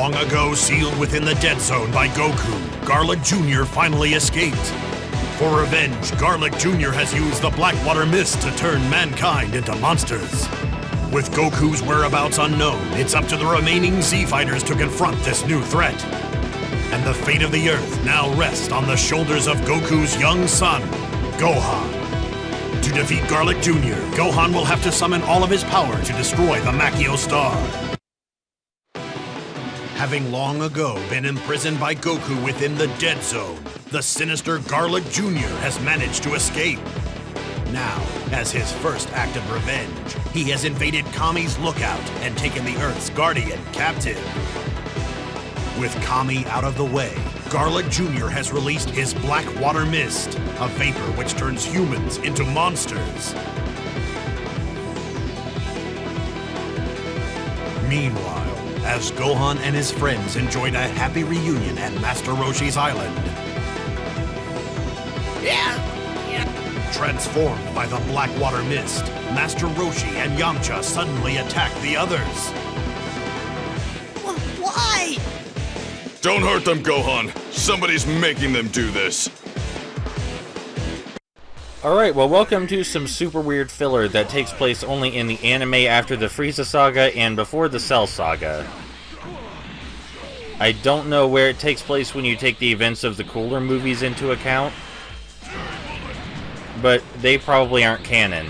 Long ago sealed within the Dead Zone by Goku, Garlic Jr. finally escaped. For revenge, Garlic Jr. has used the Blackwater Mist to turn mankind into monsters. With Goku's whereabouts unknown, it's up to the remaining Z-Fighters to confront this new threat. And the fate of the Earth now rests on the shoulders of Goku's young son, Gohan. To defeat Garlic Jr., Gohan will have to summon all of his power to destroy the Makyo Star. Having long ago been imprisoned by Goku within the Dead Zone, the sinister Garlic Jr. has managed to escape. Now, as his first act of revenge, he has invaded Kami's lookout and taken the Earth's guardian captive. With Kami out of the way, Garlic Jr. has released his Blackwater Mist, a vapor which turns humans into monsters. Meanwhile, as Gohan and his friends enjoyed a happy reunion at Master Roshi's island, transformed by the Blackwater Mist, Master Roshi and Yamcha suddenly attack the others. Why? Don't hurt them, Gohan. Somebody's making them do this. Alright, well, welcome to some super weird filler that takes place only in the anime after the Frieza saga and before the Cell saga. I don't know where it takes place when you take the events of the cooler movies into account, but they probably aren't canon.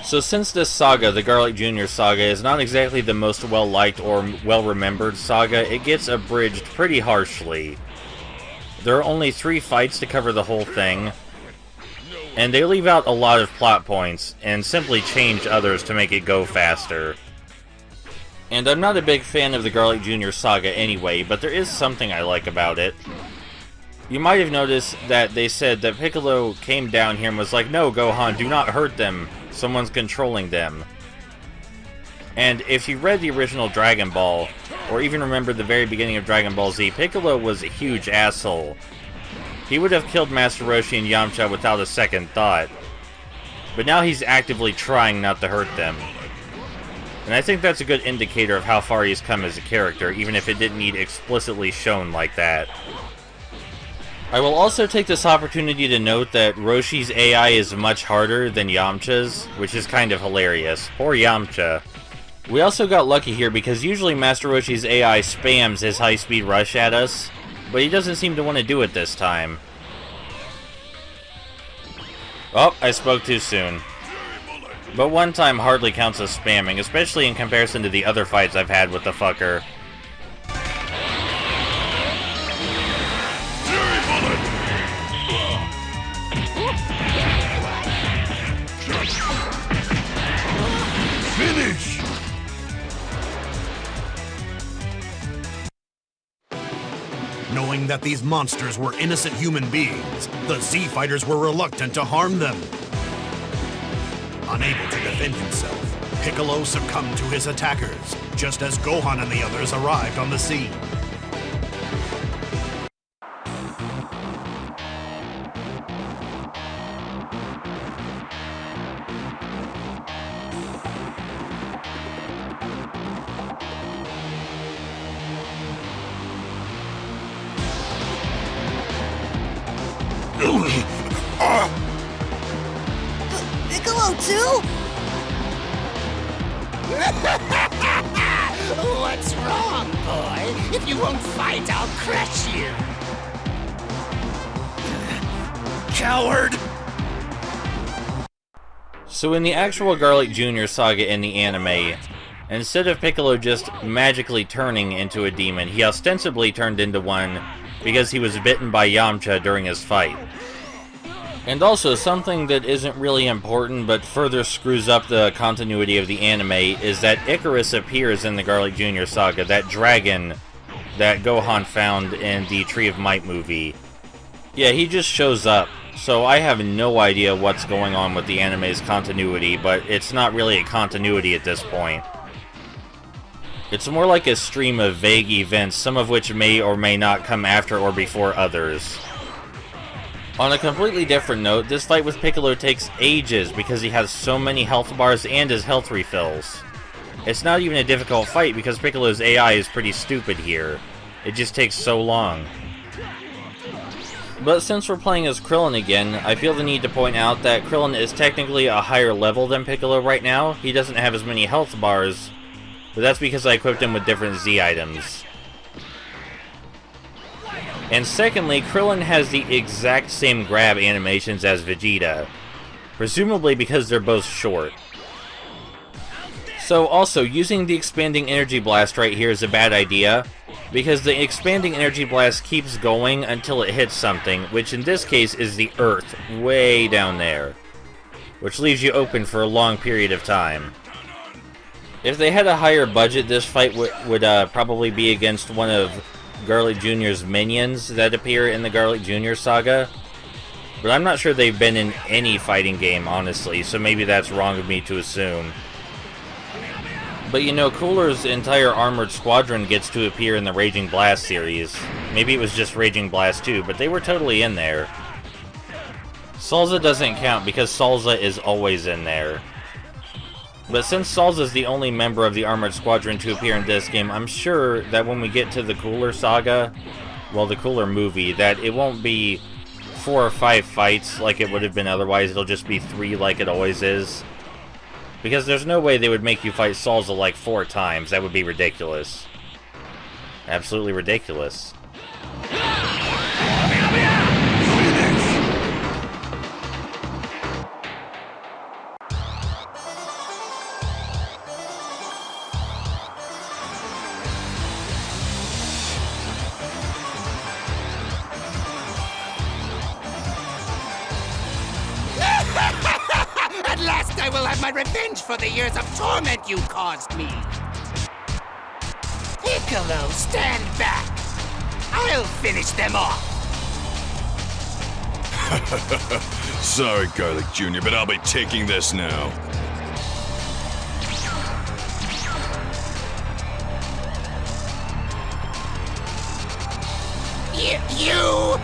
So since this saga, the Garlic Jr. saga, is not exactly the most well-liked or well-remembered saga, it gets abridged pretty harshly. There are only 3 fights to cover the whole thing, and they leave out a lot of plot points and simply change others to make it go faster. And I'm not a big fan of the Garlic Jr. saga anyway, but there is something I like about it. You might have noticed that they said that Piccolo came down here and was like, "No, Gohan, do not hurt them. Someone's controlling them." And if you read the original Dragon Ball, or even remember the very beginning of Dragon Ball Z, Piccolo was a huge asshole. He would have killed Master Roshi and Yamcha without a second thought. But now he's actively trying not to hurt them. And I think that's a good indicator of how far he's come as a character, even if it didn't need explicitly shown like that. I will also take this opportunity to note that Roshi's AI is much harder than Yamcha's, which is kind of hilarious. Poor Yamcha. We also got lucky here because usually Master Roshi's AI spams his high-speed rush at us, but he doesn't seem to want to do it this time. Oh, I spoke too soon. But one time hardly counts as spamming, especially in comparison to the other fights I've had with the fucker. Finish! Knowing that these monsters were innocent human beings, the Z-Fighters were reluctant to harm them. Unable to defend himself, Piccolo succumbed to his attackers, just as Gohan and the others arrived on the scene. Piccolo too? What's wrong, boy? If you won't fight, I'll crush you. Coward! So in the actual Garlic Jr. saga in the anime, instead of Piccolo just magically turning into a demon, he ostensibly turned into one because he was bitten by Yamcha during his fight. And also, something that isn't really important but further screws up the continuity of the anime is that Icarus appears in the Garlic Jr. saga, that dragon that Gohan found in the Tree of Might movie. Yeah, he just shows up, so I have no idea what's going on with the anime's continuity, but it's not really a continuity at this point. It's more like a stream of vague events, some of which may or may not come after or before others. On a completely different note, this fight with Piccolo takes ages because he has so many health bars and his health refills. It's not even a difficult fight because Piccolo's AI is pretty stupid here. It just takes so long. But since we're playing as Krillin again, I feel the need to point out that Krillin is technically a higher level than Piccolo right now. He doesn't have as many health bars, but that's because I equipped him with different Z items. And secondly, Krillin has the exact same grab animations as Vegeta, presumably because they're both short. So also, using the Expanding Energy Blast right here is a bad idea, because the Expanding Energy Blast keeps going until it hits something, which in this case is the Earth, way down there, which leaves you open for a long period of time. If they had a higher budget, this fight would probably be against one of Garlic Jr.'s minions that appear in the Garlic Jr. saga, but I'm not sure they've been in any fighting game, honestly, so maybe that's wrong of me to assume. But you know, Cooler's entire armored squadron gets to appear in the Raging Blast series. Maybe it was just Raging Blast 2, but they were totally in there. Salza doesn't count because Salza is always in there. But since Salza's the only member of the armored squadron to appear in this game, I'm sure that when we get to the Cooler saga, well, the Cooler movie, that it won't be 4 or 5 fights like it would have been otherwise. It'll just be 3 like it always is. Because there's no way they would make you fight Salza like 4 times. That would be ridiculous. Absolutely ridiculous. At last I will have my revenge for the years of torment you caused me! Piccolo, stand back! I'll finish them off! Sorry, Garlic Jr., but I'll be taking this now. You!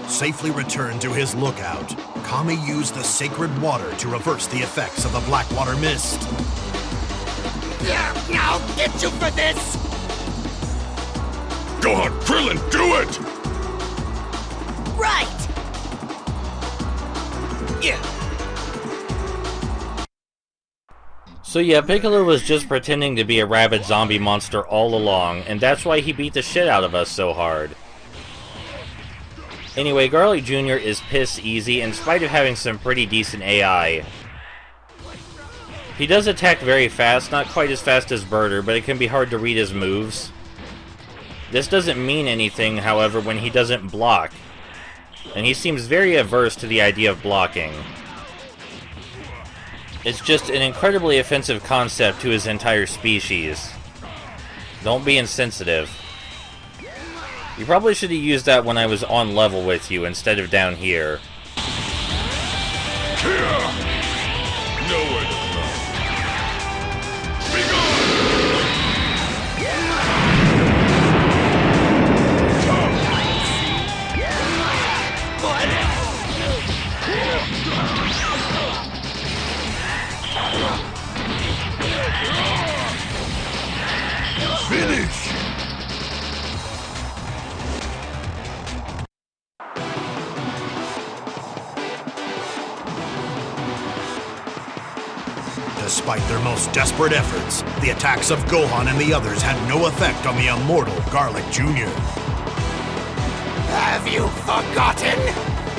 Safely returned to his lookout, Kami used the sacred water to reverse the effects of the Blackwater Mist. Yeah, I'll get you for this! Gohan, Krillin, do it! Right! Yeah. So yeah, Piccolo was just pretending to be a rabid zombie monster all along, and that's why he beat the shit out of us so hard. Anyway, Garlic Jr. is piss easy in spite of having some pretty decent AI. He does attack very fast, not quite as fast as Birder, but it can be hard to read his moves. This doesn't mean anything, however, when he doesn't block, and he seems very averse to the idea of blocking. It's just an incredibly offensive concept to his entire species. Don't be insensitive. You probably should have used that when I was on level with you instead of down here. Nowhere to run. Be gone! Finish! Despite their most desperate efforts, the attacks of Gohan and the others had no effect on the immortal Garlic Jr. Have you forgotten?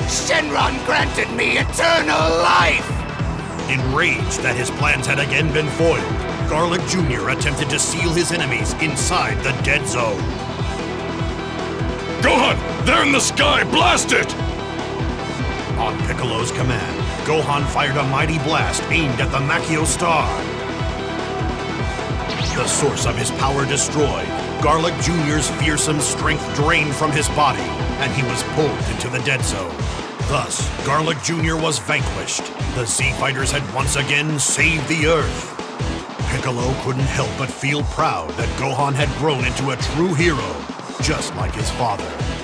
Shenron granted me eternal life! Enraged that his plans had again been foiled, Garlic Jr. attempted to seal his enemies inside the dead zone. Gohan! There in the sky! Blast it! On Piccolo's command, Gohan fired a mighty blast aimed at the Makyo star. The source of his power destroyed, Garlic Jr.'s fearsome strength drained from his body, and he was pulled into the dead zone. Thus, Garlic Jr. was vanquished. The Z Fighters had once again saved the Earth. Piccolo couldn't help but feel proud that Gohan had grown into a true hero, just like his father.